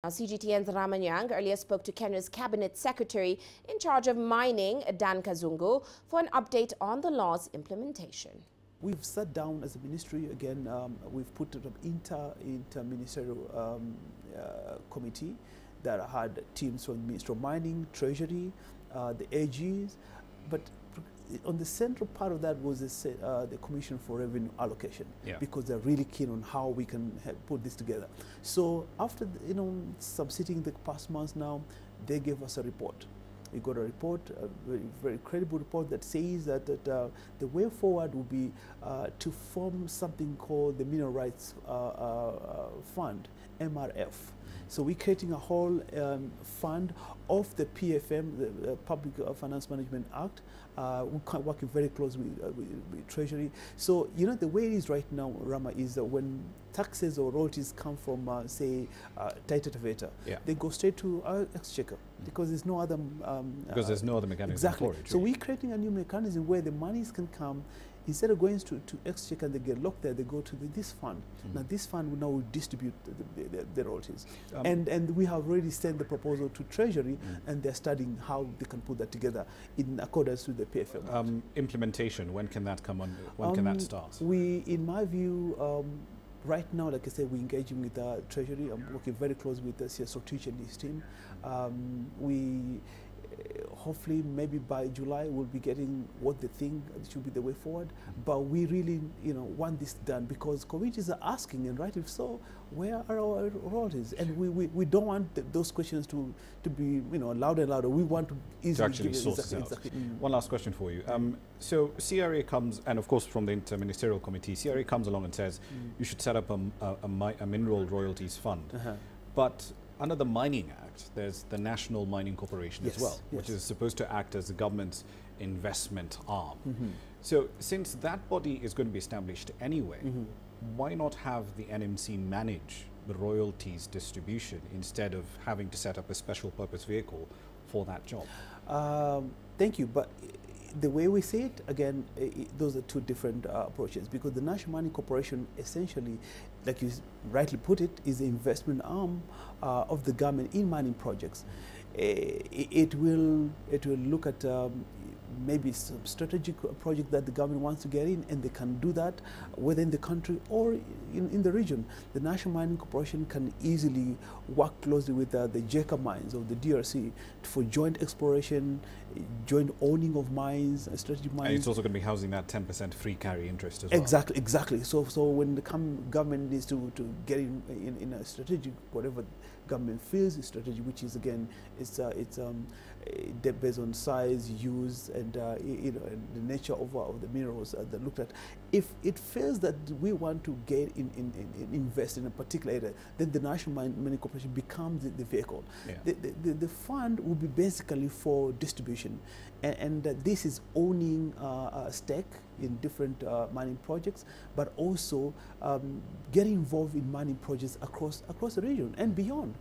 Now, CGTN's Ramanyang earlier spoke to Kenya's Cabinet Secretary in charge of mining, Dan Kazungu, for an update on the law's implementation. We've sat down as a ministry again. We've put an inter-ministerial committee that had teams from the Ministry of Mining, Treasury, the AGs, but on the central part of that was the Commission for Revenue Allocation, because they're really keen on how we can put this together. So after some sitting the past months now, they gave us a report. We got a report, a very credible report that says that, the way forward will be to form something called the Mineral Rights Fund, MRF. So we're creating a whole fund of the PFM, the Public Finance Management Act. We're working very closely with Treasury. So, the way it is right now, Rama, is that when taxes or royalties come from, say, Taita Taveta, they go straight to our exchequer, because there's no other... because there's no other mechanism for it. So we're creating a new mechanism where the monies can come. Instead of going to exchequer and they get locked there, they go to this fund. Now this fund will now distribute the royalties. And we have already sent the proposal to Treasury, and they're studying how they can put that together in accordance with the PFM. Implementation, when can that come on? When can that start? In my view, right now, like I said, we're engaging with Treasury. I'm working very closely with CSO Teach and his team. Hopefully, maybe by July, we'll be getting what they think should be the way forward. But we really, want this done, because communities are asking, and rightly so, where are our royalties? And we don't want those questions to be, louder and louder. We want to easily actually source it out. Exactly. One last question for you. So CRA comes, and of course from the Interministerial Committee, CRA comes along and says you should set up a mineral royalties fund. But under the Mining Act, there's the National Mining Corporation as well, which is supposed to act as the government's investment arm. So since that body is going to be established anyway, why not have the NMC manage the royalties distribution instead of having to set up a special purpose vehicle for that job? Thank you. But the way we see it, again, those are two different approaches, because the National Mining Corporation essentially, like you rightly put it, is the investment arm of the government in mining projects. It will look at maybe some strategic project that the government wants to get in, and they can do that within the country or in the region. The National Mining Corporation can easily work closely with the JECA mines or the DRC for joint exploration, joint owning of mines, strategic mines. And it's also going to be housing that 10% free carry interest as well. Exactly. So when the government needs to get in a strategic, whatever government feels is strategy, which is again, it's based on size, use, and and the nature of the minerals that looked at. If it feels that we want to get invest in a particular area, then the National Mining Corporation becomes the vehicle. The fund will be basically for distribution, and this is owning a stake in different mining projects, but also getting involved in mining projects across the region and beyond.